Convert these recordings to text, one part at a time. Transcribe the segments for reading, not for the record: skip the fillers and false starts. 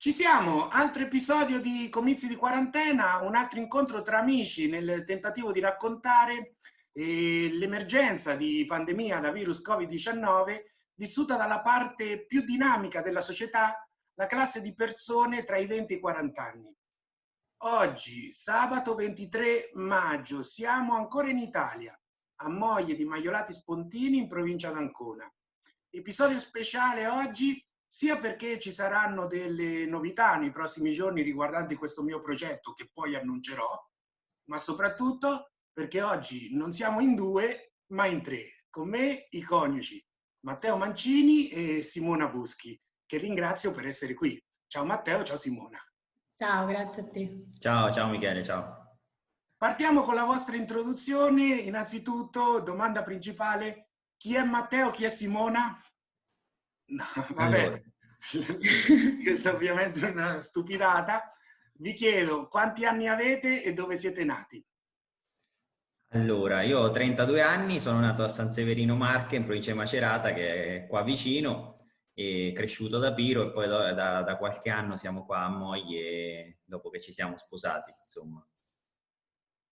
Ci siamo, altro episodio di Comizi di Quarantena, un altro incontro tra amici nel tentativo di raccontare l'emergenza di pandemia da virus Covid-19 vissuta dalla parte più dinamica della società, la classe di persone tra i 20 e i 40 anni. Oggi, sabato 23 maggio, siamo ancora in Italia, a Moglie di Maiolati Spontini in provincia d'Ancona. Episodio speciale oggi sia perché ci saranno delle novità nei prossimi giorni riguardanti questo mio progetto che poi annuncerò, ma soprattutto perché oggi non siamo in due, ma in tre. Con me i coniugi Matteo Mancini e Simona Buschi, che ringrazio per essere qui. Ciao Matteo, ciao Simona. Ciao, grazie a te. Ciao Michele, ciao. Partiamo con la vostra introduzione. Innanzitutto, domanda principale, chi è Matteo, chi è Simona? No, vabbè, Allora, questa è ovviamente una stupidata. Vi chiedo quanti anni avete e dove siete nati? io ho 32 anni, sono nato a San Severino Marche, in provincia di Macerata, che è qua vicino, e cresciuto da Piro e poi da qualche anno siamo qua a Moglie dopo che ci siamo sposati, insomma.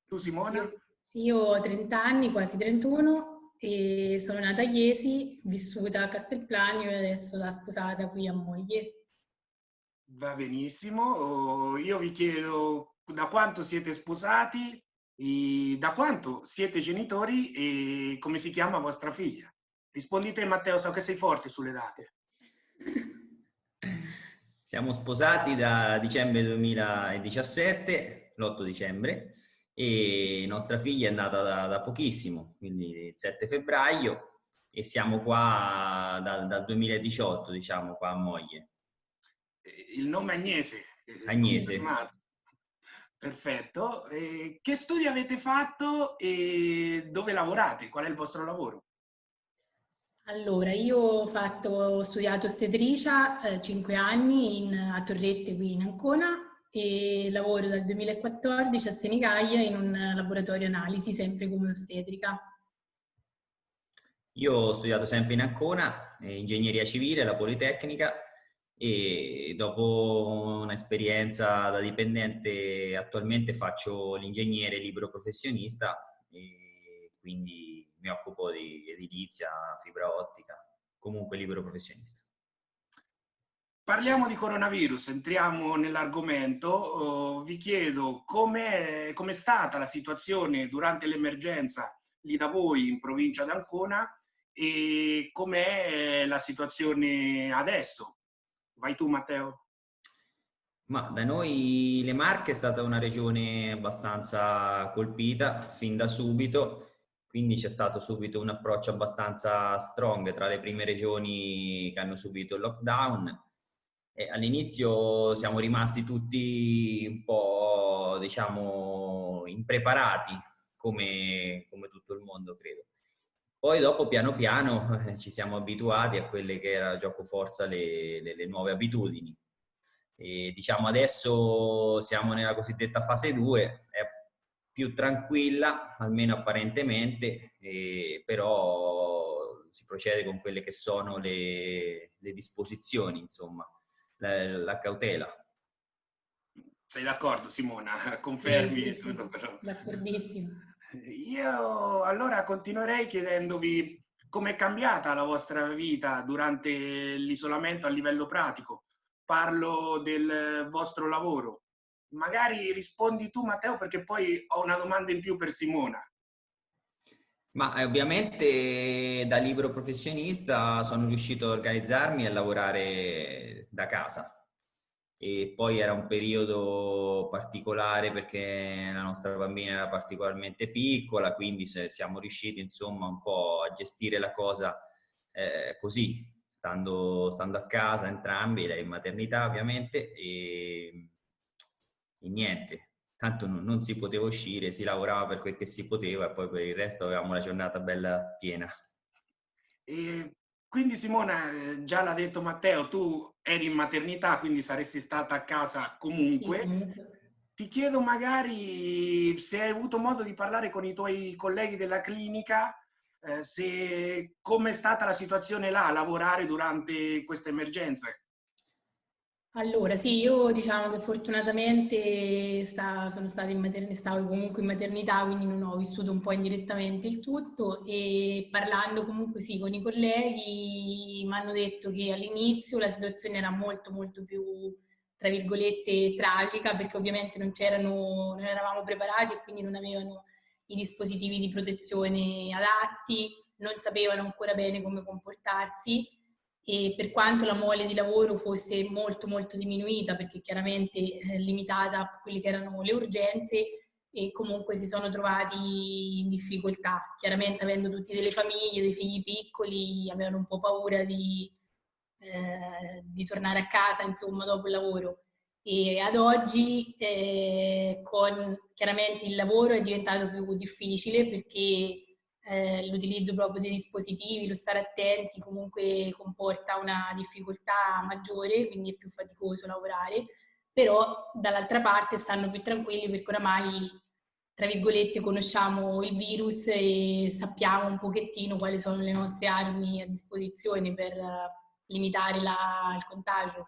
Tu Simona? Io ho 30 anni, quasi 31, e sono nata a Iesi, vissuta a Castelplanio e adesso da sposata qui a Moglie. Va benissimo. Io vi chiedo da quanto siete sposati, da quanto siete genitori e come si chiama vostra figlia. Rispondi te Matteo, so che sei forte sulle date. Siamo sposati da dicembre 2017, l'8 dicembre, e nostra figlia è nata da pochissimo, quindi il 7 febbraio, e siamo qua dal 2018, diciamo, qua a Moglie. Il nome Agnese, Agnese. confermato. Perfetto. Che studi avete fatto e dove lavorate? Qual è il vostro lavoro? Allora, io ho studiato ostetricia 5 anni a Torrette qui in Ancona e lavoro dal 2014 a Senigallia in un laboratorio analisi, sempre come ostetrica. Io ho studiato sempre in Ancona, ingegneria civile, la Politecnica, e dopo un'esperienza da dipendente attualmente faccio l'ingegnere libero professionista e quindi mi occupo di edilizia, fibra ottica, comunque libero professionista. Parliamo di coronavirus, entriamo nell'argomento. Vi chiedo com'è stata la situazione durante l'emergenza lì da voi in provincia d'Ancona e com'è la situazione adesso. Vai tu Matteo. Ma da noi le Marche è stata una regione abbastanza colpita fin da subito, quindi c'è stato subito un approccio abbastanza strong tra le prime regioni che hanno subito il lockdown. E all'inizio siamo rimasti tutti un po', diciamo, impreparati, come tutto il mondo, credo. Poi dopo, piano piano, ci siamo abituati a quelle che era gioco forza le nuove abitudini. E diciamo adesso siamo nella cosiddetta fase 2, è più tranquilla, almeno apparentemente, però si procede con quelle che sono le disposizioni, insomma, la cautela. Sei d'accordo Simona? Sì, Confermi? sì, sì, d'accordissimo. Io allora continuerei chiedendovi com'è cambiata la vostra vita durante l'isolamento a livello pratico. Parlo del vostro lavoro. Magari rispondi tu, Matteo, perché poi ho una domanda in più per Simona. Ma ovviamente da libero professionista sono riuscito a organizzarmi e a lavorare da casa. E poi era un periodo particolare perché la nostra bambina era particolarmente piccola, quindi siamo riusciti insomma un po' a gestire la cosa così, stando a casa entrambi, lei in maternità ovviamente, e niente, tanto non si poteva uscire, si lavorava per quel che si poteva e poi per il resto avevamo la giornata bella piena. E quindi Simona, già l'ha detto Matteo, tu eri in maternità, quindi saresti stata a casa Sì, comunque. comunque. Ti chiedo magari se hai avuto modo di parlare con i tuoi colleghi della clinica, se com'è stata la situazione là a lavorare durante questa emergenza. Allora, sì, io diciamo che fortunatamente sono stata stavo comunque in maternità, quindi non ho vissuto un po' indirettamente il tutto e parlando comunque sì con i colleghi mi hanno detto che all'inizio la situazione era molto molto più, tra virgolette, tragica perché ovviamente non eravamo preparati e quindi non avevano i dispositivi di protezione adatti, non sapevano ancora bene come comportarsi e per quanto la mole di lavoro fosse molto molto diminuita perché chiaramente limitata a quelle che erano le urgenze e comunque si sono trovati in difficoltà. Chiaramente avendo tutti delle famiglie, dei figli piccoli, avevano un po' paura di tornare a casa insomma dopo il lavoro. E ad oggi con chiaramente il lavoro è diventato più difficile perché l'utilizzo proprio dei dispositivi, lo stare attenti comunque comporta una difficoltà maggiore, quindi è più faticoso lavorare, però dall'altra parte stanno più tranquilli perché oramai, tra virgolette, conosciamo il virus e sappiamo un pochettino quali sono le nostre armi a disposizione per limitare il contagio.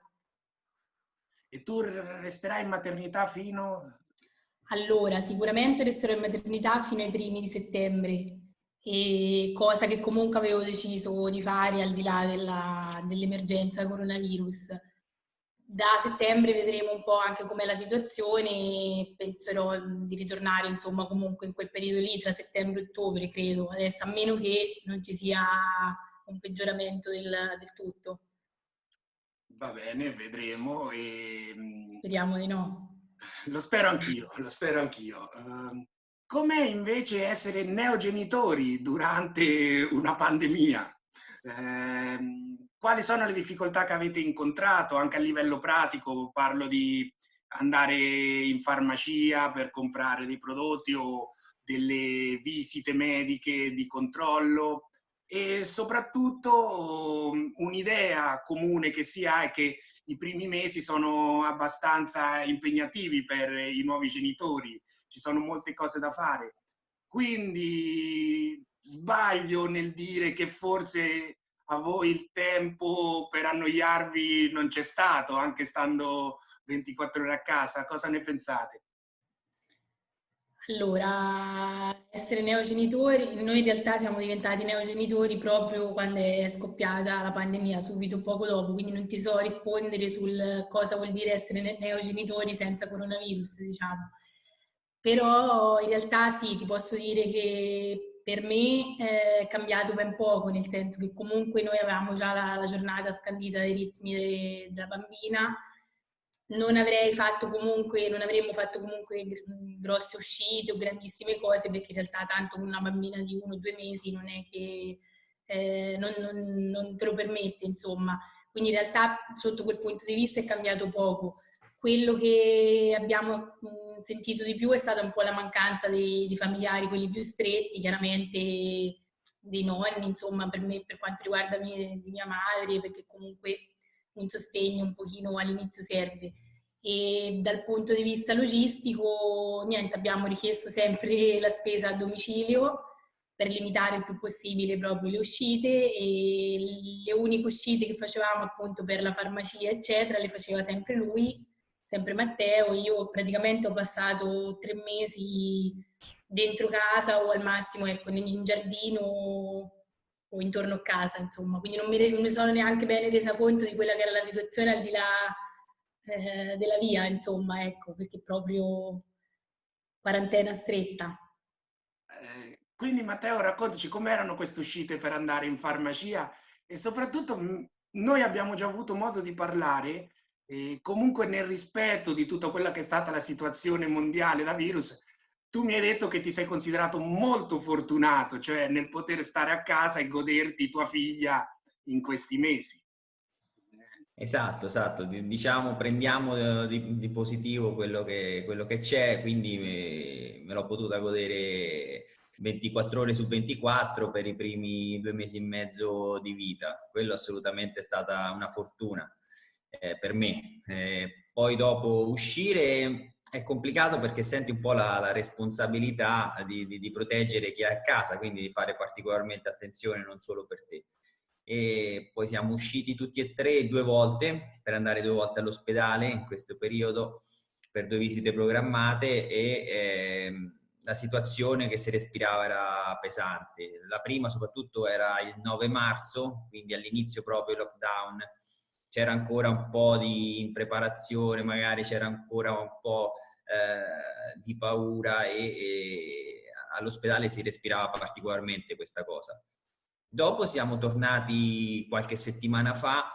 E tu resterai in maternità fino... Allora, sicuramente resterò in maternità fino ai primi di settembre, e cosa che comunque avevo deciso di fare al di là dell'emergenza coronavirus. Da settembre vedremo un po' anche com'è la situazione e penserò di ritornare insomma comunque in quel periodo lì, tra settembre e ottobre credo, adesso a meno che non ci sia un peggioramento del tutto. Va bene, vedremo. Speriamo di no. Lo spero anch'io, lo spero anch'io. Com'è invece essere neogenitori durante una pandemia? Quali sono le difficoltà che avete incontrato anche a livello pratico? Parlo di andare in farmacia per comprare dei prodotti o delle visite mediche di controllo e soprattutto un'idea comune che si ha è che i primi mesi sono abbastanza impegnativi per i nuovi genitori, ci sono molte cose da fare. Quindi sbaglio nel dire che forse a voi il tempo per annoiarvi non c'è stato, anche stando 24 ore a casa. Cosa ne pensate? Allora, essere neogenitori, noi in realtà siamo diventati neogenitori proprio quando è scoppiata la pandemia, subito poco dopo, quindi non ti so rispondere sul cosa vuol dire essere neogenitori senza coronavirus, diciamo. Però in realtà sì, ti posso dire che per me è cambiato ben poco, nel senso che comunque noi avevamo già la giornata scandita dai ritmi della bambina, non avremmo fatto comunque grosse uscite o grandissime cose perché in realtà tanto con una bambina di 1 o 2 mesi non è che non te lo permette, insomma. Quindi in realtà sotto quel punto di vista è cambiato poco. Quello che abbiamo sentito di più è stata un po' la mancanza di familiari, quelli più stretti, chiaramente dei nonni, insomma, per me, per quanto riguarda di mia madre, perché comunque un sostegno un pochino all'inizio serve. E dal punto di vista logistico, niente, abbiamo richiesto sempre la spesa a domicilio per limitare il più possibile proprio le uscite e le uniche uscite che facevamo appunto per la farmacia eccetera le faceva sempre lui, sempre Matteo. Io praticamente ho passato 3 mesi dentro casa o al massimo ecco in giardino o intorno a casa insomma, quindi non mi sono neanche bene resa conto di quella che era la situazione al di là della via insomma, ecco, perché proprio quarantena stretta. Quindi Matteo, raccontaci com'erano queste uscite per andare in farmacia e soprattutto noi abbiamo già avuto modo di parlare, comunque nel rispetto di tutta quella che è stata la situazione mondiale da virus, tu mi hai detto che ti sei considerato molto fortunato, cioè nel poter stare a casa e goderti tua figlia in questi mesi. Esatto, esatto. Diciamo, prendiamo di positivo quello che c'è, quindi me l'ho potuta godere 24 ore su 24 per i primi 2 mesi e mezzo di vita. Quello assolutamente è stata una fortuna per me. Poi dopo uscire è complicato perché senti un po' la responsabilità di proteggere chi è a casa, quindi di fare particolarmente attenzione non solo per te. e poi siamo usciti tutti e tre 2 volte, per andare 2 volte all'ospedale in questo periodo per 2 visite programmate e la situazione che si respirava era pesante. La prima soprattutto era il 9 marzo, quindi all'inizio proprio il lockdown, c'era ancora un po' di impreparazione, magari c'era ancora un po' di paura e all'ospedale si respirava particolarmente questa cosa. Dopo siamo tornati qualche settimana fa,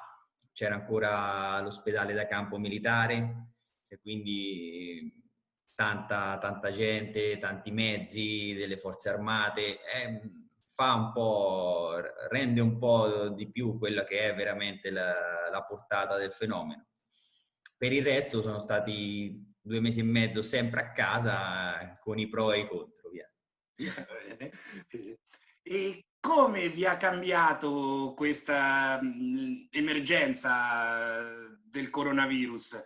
c'era ancora l'ospedale da campo militare e quindi tanta gente, tanti mezzi delle forze armate, rende un po' di più quella che è veramente la portata del fenomeno. Per il resto sono stati 2 mesi e mezzo sempre a casa con i pro e i contro, via. E come vi ha cambiato questa emergenza del coronavirus?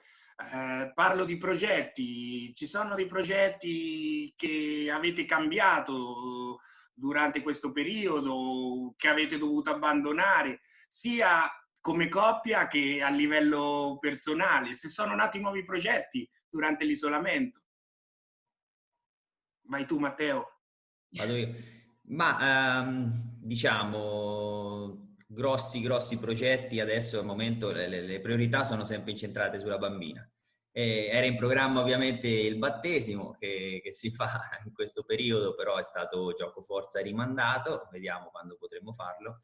Parlo di progetti, ci sono dei progetti che avete cambiato durante questo periodo, che avete dovuto abbandonare, sia come coppia che a livello personale? Se sono nati nuovi progetti durante l'isolamento? Vai tu, Matteo. Vado io. Ma diciamo grossi progetti adesso al momento le priorità sono sempre incentrate sulla bambina. Era in programma ovviamente il battesimo che si fa in questo periodo, però è stato giocoforza rimandato, vediamo quando potremo farlo.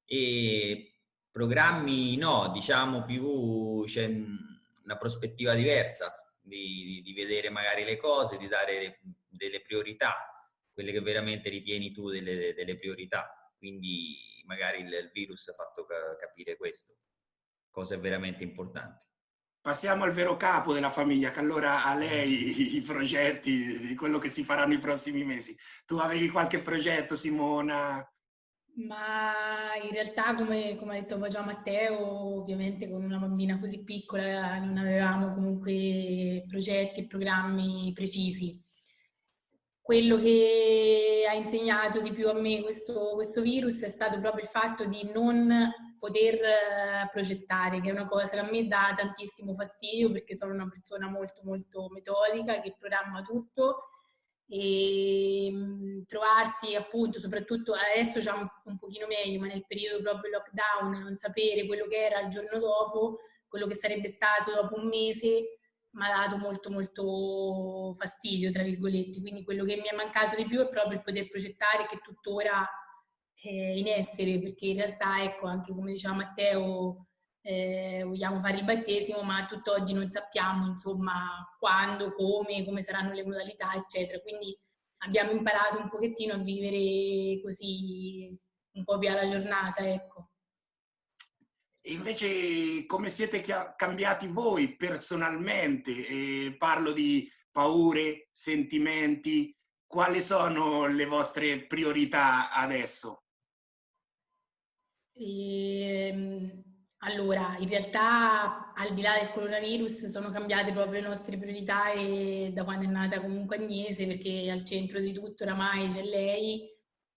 E programmi no, diciamo più c'è una prospettiva diversa di vedere magari le cose, di dare delle priorità, quelle che veramente ritieni tu delle priorità. Quindi magari il virus ha fatto capire questo, cosa è veramente importante. Passiamo al vero capo della famiglia, che allora ha lei i progetti di quello che si faranno i prossimi mesi. Tu avevi qualche progetto, Simona? Ma in realtà, come ha detto già Matteo, ovviamente con una bambina così piccola non avevamo comunque progetti e programmi precisi. Quello che ha insegnato di più a me questo virus è stato proprio il fatto di non poter progettare, che è una cosa che a me dà tantissimo fastidio perché sono una persona molto molto metodica che programma tutto e trovarsi appunto, soprattutto adesso già un pochino meglio, ma nel periodo proprio lockdown, non sapere quello che era il giorno dopo, quello che sarebbe stato dopo un mese, mi ha dato molto molto fastidio, tra virgolette. Quindi quello che mi è mancato di più è proprio il poter progettare, che tuttora è in essere, perché in realtà, ecco, anche come diceva Matteo, vogliamo fare il battesimo, ma a tutt'oggi non sappiamo, insomma, quando, come saranno le modalità, eccetera. Quindi abbiamo imparato un pochettino a vivere così, un po' più alla giornata, ecco. E invece come siete cambiati voi personalmente? Parlo di paure, sentimenti, quali sono le vostre priorità adesso? Allora, in realtà al di là del coronavirus sono cambiate proprio le nostre priorità e da quando è nata comunque Agnese, perché al centro di tutto oramai c'è lei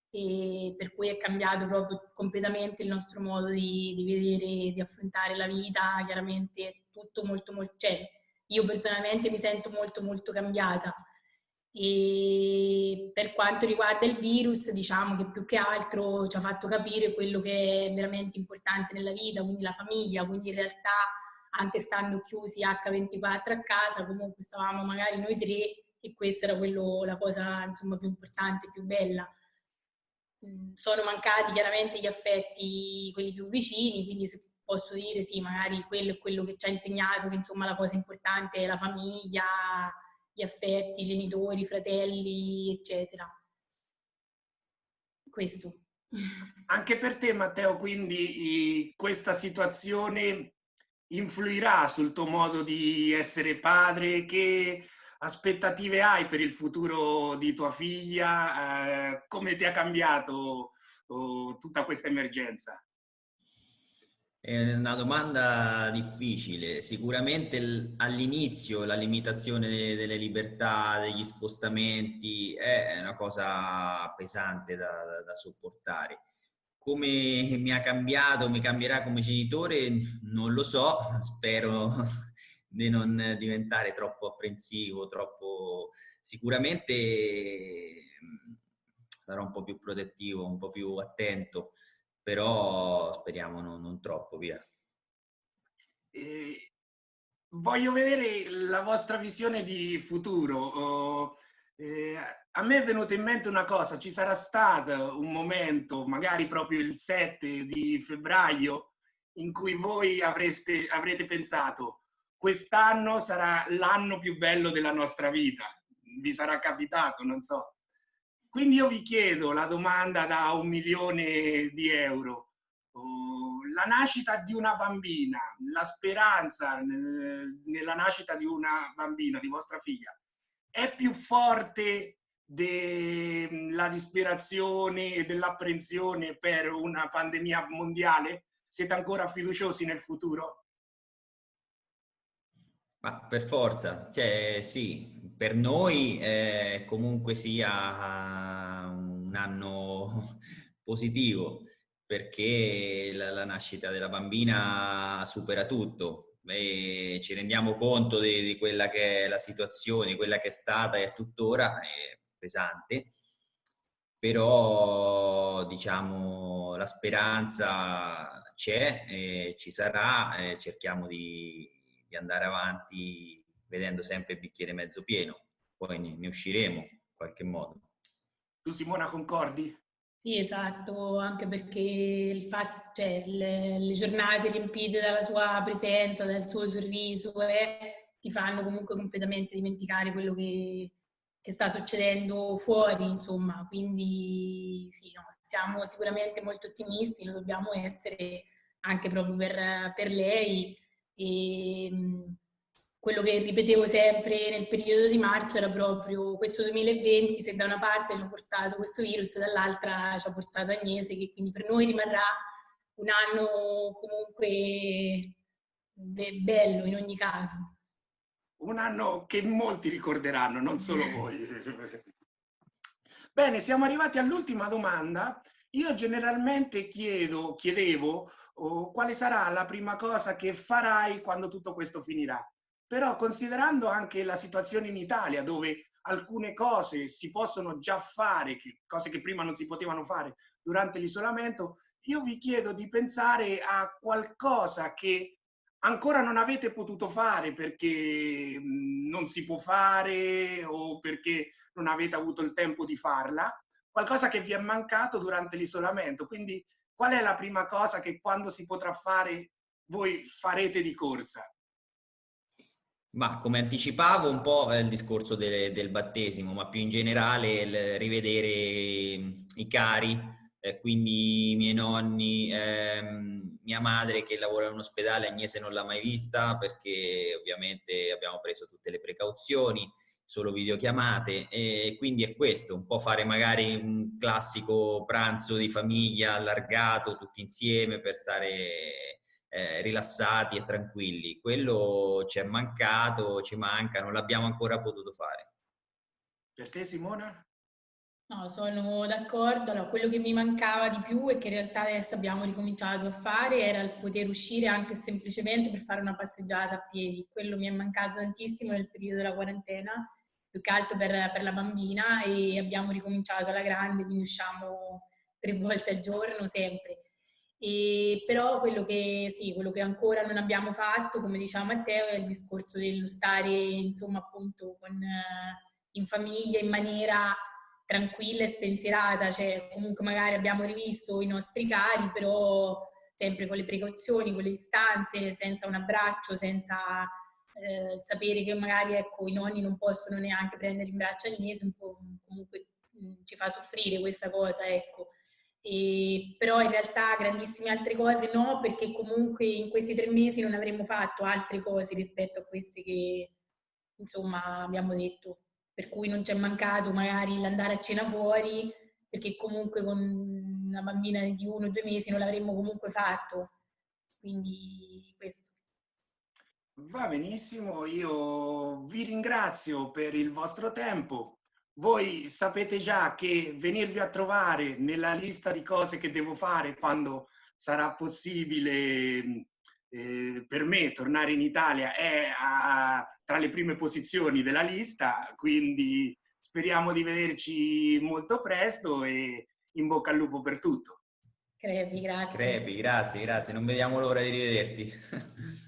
e per cui è cambiato proprio completamente il nostro modo di vedere, di affrontare la vita, chiaramente tutto molto, molto, cioè io personalmente mi sento molto molto cambiata. E per quanto riguarda il virus, diciamo che più che altro ci ha fatto capire quello che è veramente importante nella vita, quindi la famiglia, quindi in realtà anche stando chiusi H24 a casa, comunque stavamo magari noi tre e questa era la cosa insomma più importante, più bella. Sono mancati chiaramente gli affetti, quelli più vicini, quindi se posso dire sì, magari quello è quello che ci ha insegnato che insomma la cosa importante è la famiglia, gli affetti, i genitori, i fratelli, eccetera. Questo. Anche per te, Matteo, quindi questa situazione influirà sul tuo modo di essere padre? Che aspettative hai per il futuro di tua figlia? Come ti ha cambiato tutta questa emergenza? È una domanda difficile. Sicuramente all'inizio la limitazione delle libertà, degli spostamenti è una cosa pesante da sopportare. come mi ha cambiato, mi cambierà come genitore, non lo so, spero di non diventare troppo apprensivo, sicuramente sarò un po' più protettivo, un po' più attento, però speriamo non troppo, via. Voglio vedere la vostra visione di futuro. A me è venuta in mente una cosa: ci sarà stato un momento, magari proprio il 7 di febbraio, in cui voi avrete pensato: quest'anno sarà l'anno più bello della nostra vita. Vi sarà capitato, non so. Quindi io vi chiedo la domanda da 1.000.000 di euro. La nascita di una bambina, la speranza nella nascita di una bambina, di vostra figlia, è più forte della disperazione e dell'apprensione per una pandemia mondiale? Siete ancora fiduciosi nel futuro? Ma per forza, cioè sì, per noi comunque sia un anno positivo, perché la nascita della bambina supera tutto e ci rendiamo conto di quella che è la situazione, quella che è stata e è tuttora, è pesante, però diciamo la speranza c'è, ci sarà, cerchiamo di andare avanti vedendo sempre il bicchiere mezzo pieno, poi ne usciremo in qualche modo. Tu, Simona, concordi? Sì, esatto, anche perché cioè, le giornate riempite dalla sua presenza, dal suo sorriso, ti fanno comunque completamente dimenticare quello che sta succedendo fuori, insomma. Quindi sì, no, siamo sicuramente molto ottimisti, lo dobbiamo essere anche proprio per lei. E quello che ripetevo sempre nel periodo di marzo era proprio questo 2020, se da una parte ci ha portato questo virus, dall'altra ci ha portato Agnese, che quindi per noi rimarrà un anno comunque bello in ogni caso. Un anno che molti ricorderanno, non solo voi. Bene, siamo arrivati all'ultima domanda. Io generalmente chiedevo quale sarà la prima cosa che farai quando tutto questo finirà. Però considerando anche la situazione in Italia, dove alcune cose si possono già fare, cose che prima non si potevano fare durante l'isolamento, io vi chiedo di pensare a qualcosa che ancora non avete potuto fare perché non si può fare o perché non avete avuto il tempo di farla, qualcosa che vi è mancato durante l'isolamento. Quindi qual è la prima cosa che quando si potrà fare voi farete di corsa? Ma come anticipavo un po' il discorso del battesimo, ma più in generale il rivedere i cari, quindi i miei nonni, mia madre che lavora in un ospedale, Agnese non l'ha mai vista perché ovviamente abbiamo preso tutte le precauzioni, solo videochiamate, e quindi è questo, un po' fare magari un classico pranzo di famiglia allargato tutti insieme per stare rilassati e tranquilli. Quello ci è mancato, ci manca, non l'abbiamo ancora potuto fare. Per te, Simona? No, sono d'accordo. Allora, quello che mi mancava di più e che in realtà adesso abbiamo ricominciato a fare era il poter uscire anche semplicemente per fare una passeggiata a piedi. Quello mi è mancato tantissimo nel periodo della quarantena, più che altro per la bambina, e abbiamo ricominciato alla grande, quindi usciamo 3 volte al giorno sempre. Però quello che ancora non abbiamo fatto, come diceva Matteo, è il discorso dello stare insomma appunto in famiglia in maniera tranquilla e spensierata, cioè comunque magari abbiamo rivisto i nostri cari, però sempre con le precauzioni, con le distanze, senza un abbraccio, senza sapere che magari ecco, i nonni non possono neanche prendere in braccio Agnese, un po' comunque ci fa soffrire questa cosa, ecco. Però in realtà grandissime altre cose no, perché comunque in questi 3 mesi non avremmo fatto altre cose rispetto a queste che insomma abbiamo detto, per cui non ci è mancato magari l'andare a cena fuori, perché comunque con una bambina di 1 o 2 mesi non l'avremmo comunque fatto, quindi questo. Va benissimo, io vi ringrazio per il vostro tempo. voi sapete già che venirvi a trovare nella lista di cose che devo fare quando sarà possibile per me tornare in Italia è tra le prime posizioni della lista, quindi speriamo di vederci molto presto e in bocca al lupo per tutto. Crepi, grazie. Crepi, grazie, non vediamo l'ora di rivederti.